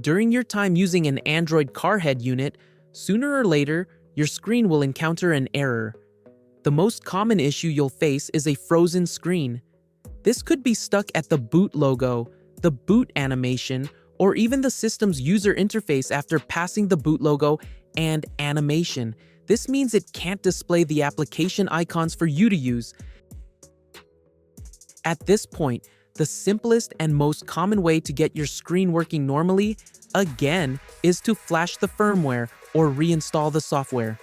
During your time using an Android car head unit, sooner or later, your screen will encounter an error. The most common issue you'll face is a frozen screen. This could be stuck at the boot logo, the boot animation, or even the system's user interface after passing the boot logo and animation. This means it can't display the application icons for you to use. At this point, the simplest and most common way to get your screen working normally, again, is to flash the firmware or reinstall the software.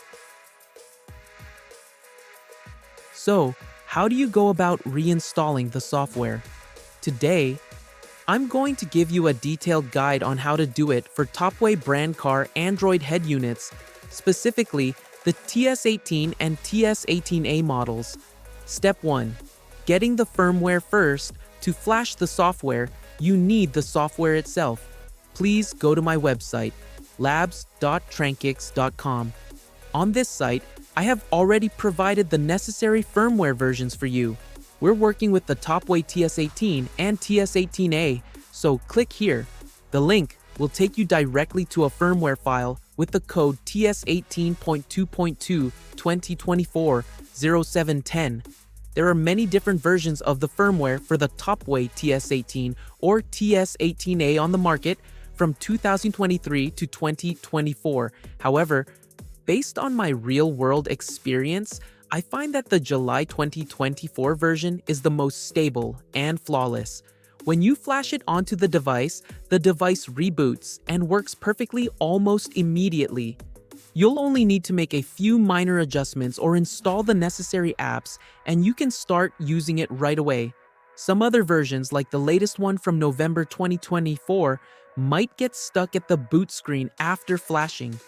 So, how do you go about reinstalling the software? Today, I'm going to give you a detailed guide on how to do it for Topway brand car Android head units, specifically the TS18 and TS18A models. Step 1. Getting the firmware first. To flash the software, you need the software itself. Please go to my website, labs.trankix.com. On this site, I have already provided the necessary firmware versions for you. We're working with the Topway TS18 and TS18A, so click here. The link will take you directly to a firmware file with the code TS18.2.2 2024 0710. There are many different versions of the firmware for the Topway TS18 or TS18A on the market from 2023 to 2024. However, based on my real-world experience, I find that the July 2024 version is the most stable and flawless. When you flash it onto the device reboots and works perfectly almost immediately. You'll only need to make a few minor adjustments or install the necessary apps, and you can start using it right away. Some other versions, like the latest one from November 2024, might get stuck at the boot screen after flashing.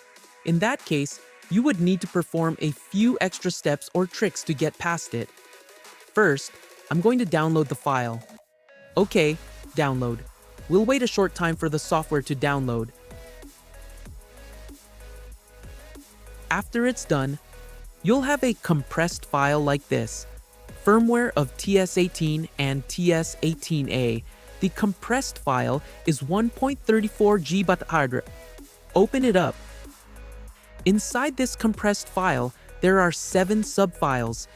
In that case, you would need to perform a few extra steps or tricks to get past it. First, I'm going to download the file. Okay, download. We'll wait a short time for the software to download. After it's done, you'll have a compressed file like this. Firmware of TS18 and TS18A. The compressed file is 1.34 GB. Open it up. Inside this compressed file, there are 7 subfiles.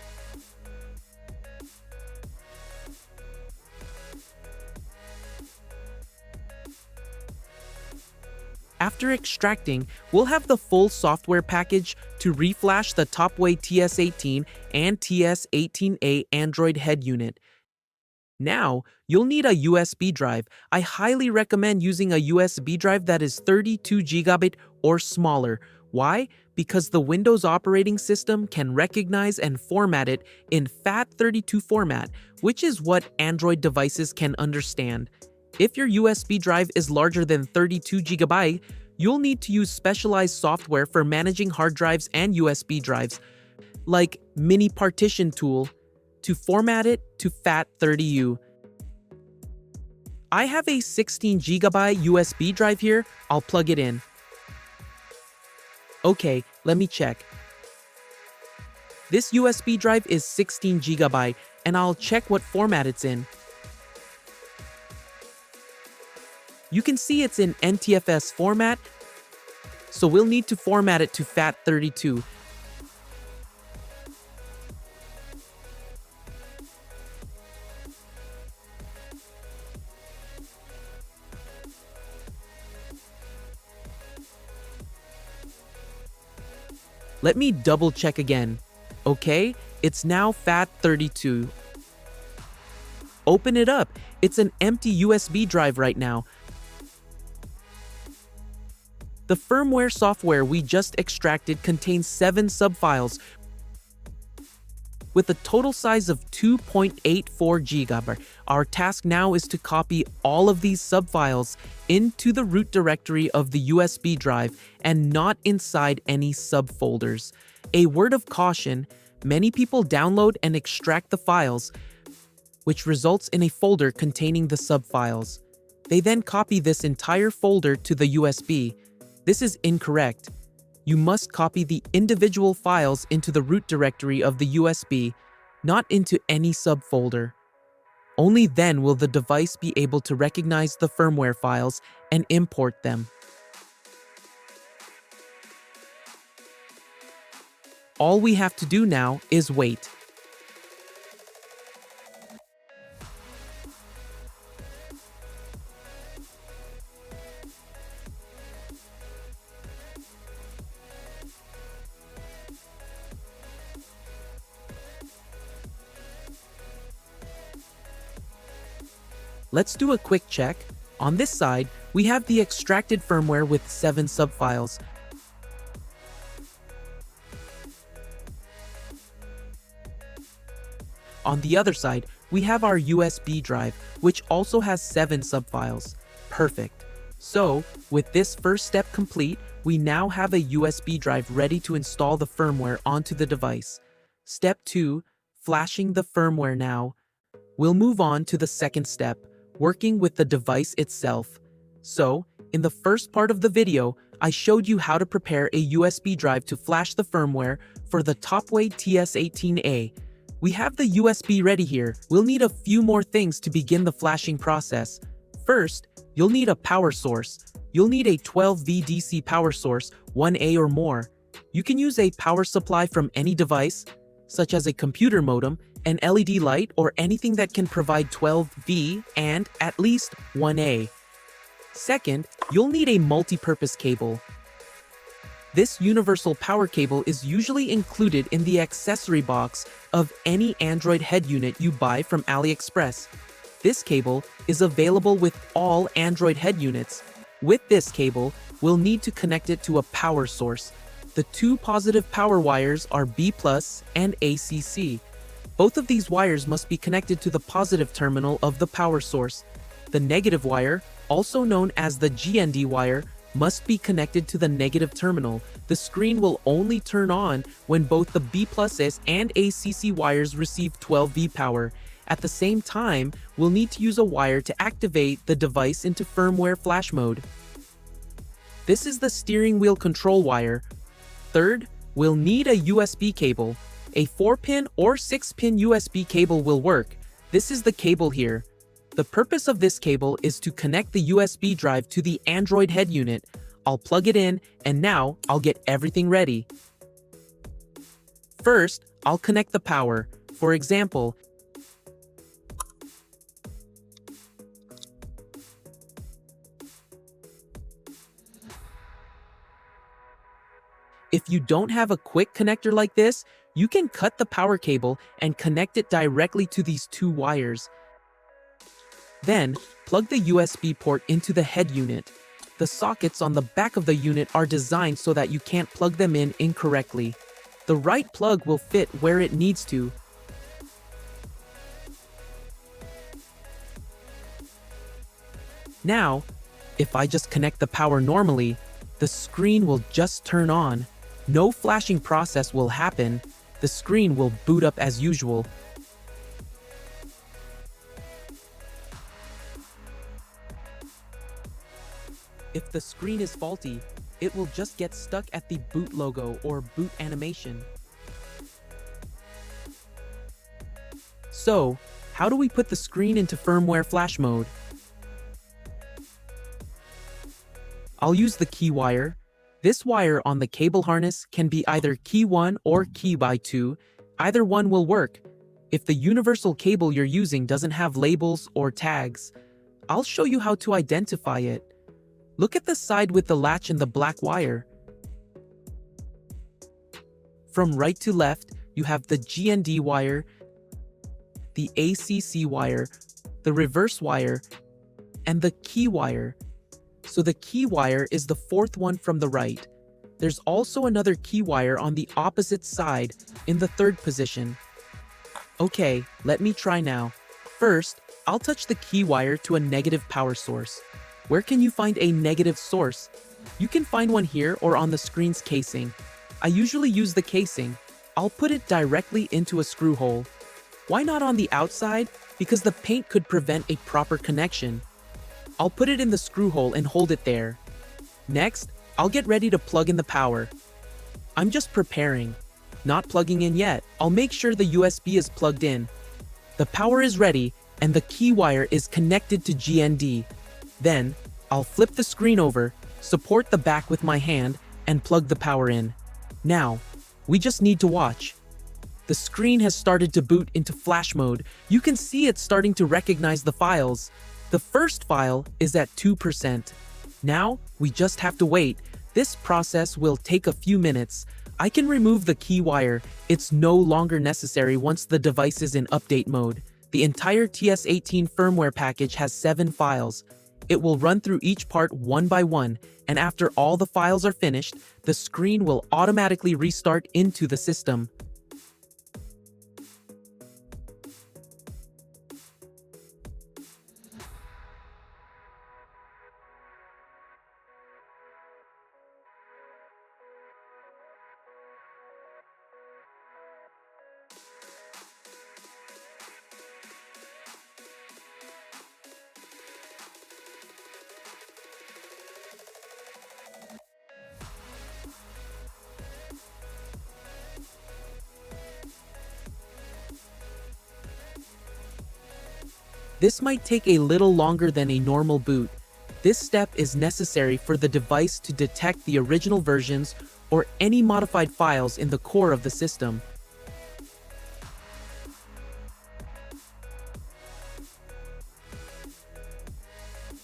After extracting, we'll have the full software package to reflash the Topway TS18 and TS18A Android head unit. Now, you'll need a USB drive. I highly recommend using a USB drive that is 32 GB or smaller. Why? Because the Windows operating system can recognize and format it in FAT32 format, which is what Android devices can understand. If your USB drive is larger than 32 GB, you'll need to use specialized software for managing hard drives and USB drives, like Mini Partition Tool, to format it to FAT30U. I have a 16 GB USB drive here. I'll plug it in. Okay, let me check. This USB drive is 16 GB, and I'll check what format it's in. You can see it's in NTFS format, so we'll need to format it to FAT32. Let me double check again. Okay, it's now FAT32. Open it up. It's an empty USB drive right now. The firmware software we just extracted contains 7 subfiles with a total size of 2.84 GB. Our task now is to copy all of these subfiles into the root directory of the USB drive and not inside any subfolders. A word of caution, many people download and extract the files, which results in a folder containing the subfiles. They then copy this entire folder to the USB. This is incorrect. You must copy the individual files into the root directory of the USB, not into any subfolder. Only then will the device be able to recognize the firmware files and import them. All we have to do now is wait. Let's do a quick check. On this side, we have the extracted firmware with 7 subfiles. On the other side, we have our USB drive, which also has 7 subfiles. Perfect. So, with this first step complete, we now have a USB drive ready to install the firmware onto the device. Step 2, flashing the firmware now. We'll move on to the second step, working with the device itself. So, in the first part of the video, I showed you how to prepare a USB drive to flash the firmware for the Topway TS18A. We have the USB ready here. We'll need a few more things to begin the flashing process. First, you'll need a power source. You'll need a 12V DC power source, 1A or more. You can use a power supply from any device, such as a computer modem, an LED light, or anything that can provide 12V and at least 1A. Second, you'll need a multi-purpose cable. This universal power cable is usually included in the accessory box of any Android head unit you buy from AliExpress. This cable is available with all Android head units. With this cable, we'll need to connect it to a power source. The 2 positive power wires are B+ and ACC. Both of these wires must be connected to the positive terminal of the power source. The negative wire, also known as the GND wire, must be connected to the negative terminal. The screen will only turn on when both the B+ and ACC wires receive 12V power. At the same time, we'll need to use a wire to activate the device into firmware flash mode. This is the steering wheel control wire. Third, we'll need a USB cable. A 4-pin or 6-pin USB cable will work. This is the cable here. The purpose of this cable is to connect the USB drive to the Android head unit. I'll plug it in, and now I'll get everything ready. First, I'll connect the power. For example, if you don't have a quick connector like this, you can cut the power cable and connect it directly to these 2 wires. Then, plug the USB port into the head unit. The sockets on the back of the unit are designed so that you can't plug them in incorrectly. The right plug will fit where it needs to. Now, if I just connect the power normally, the screen will just turn on. No flashing process will happen. The screen will boot up as usual. If the screen is faulty, it will just get stuck at the boot logo or boot animation. So, how do we put the screen into firmware flash mode? I'll use the key wire. This wire on the cable harness can be either key 1 or key by 2. Either one will work. If the universal cable you're using doesn't have labels or tags, I'll show you how to identify it. Look at the side with the latch and the black wire. From right to left, you have the GND wire, the ACC wire, the reverse wire, and the key wire. So the key wire is the 4th one from the right. There's also another key wire on the opposite side in the 3rd position. Okay, let me try now. First, I'll touch the key wire to a negative power source. Where can you find a negative source? You can find one here or on the screen's casing. I usually use the casing. I'll put it directly into a screw hole. Why not on the outside? Because the paint could prevent a proper connection. I'll put it in the screw hole and hold it there. Next, I'll get ready to plug in the power. I'm just preparing, not plugging in yet. I'll make sure the USB is plugged in. The power is ready, and the key wire is connected to GND. Then, I'll flip the screen over, support the back with my hand, and plug the power in. Now, we just need to watch. The screen has started to boot into flash mode. You can see it's starting to recognize the files. The first file is at 2%. Now, we just have to wait. This process will take a few minutes. I can remove the key wire. It's no longer necessary once the device is in update mode. The entire TS18 firmware package has 7 files. It will run through each part one by one, and after all the files are finished, the screen will automatically restart into the system. This might take a little longer than a normal boot. This step is necessary for the device to detect the original versions or any modified files in the core of the system.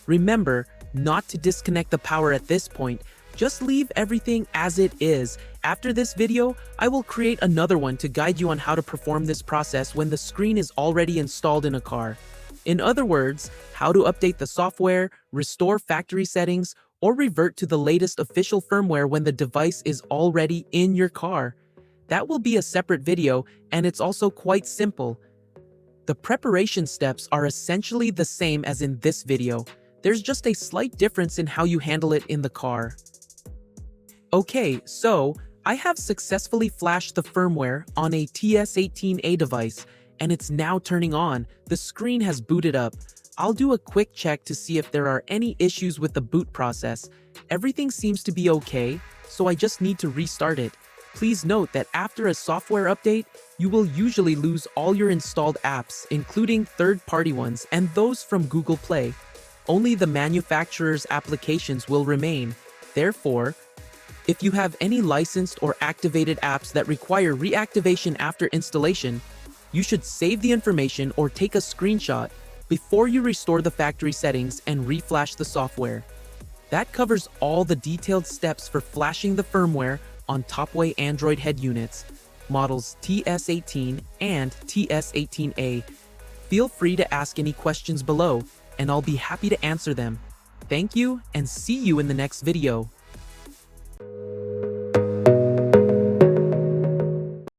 Remember not to disconnect the power at this point. Just leave everything as it is. After this video, I will create another one to guide you on how to perform this process when the screen is already installed in a car. In other words, how to update the software, restore factory settings, or revert to the latest official firmware when the device is already in your car. That will be a separate video, and it's also quite simple. The preparation steps are essentially the same as in this video. There's just a slight difference in how you handle it in the car. Okay, so I have successfully flashed the firmware on a TS18A device, and it's now turning on. The screen has booted up. I'll do a quick check to see if there are any issues with the boot process. Everything seems to be okay, so I just need to restart it. Please note that after a software update, you will usually lose all your installed apps, including third-party ones and those from Google Play. Only the manufacturer's applications will remain. Therefore, if you have any licensed or activated apps that require reactivation after installation, you should save the information or take a screenshot before you restore the factory settings and reflash the software. That covers all the detailed steps for flashing the firmware on Topway Android head units, models TS18 and TS18A. Feel free to ask any questions below, and I'll be happy to answer them. Thank you, and see you in the next video.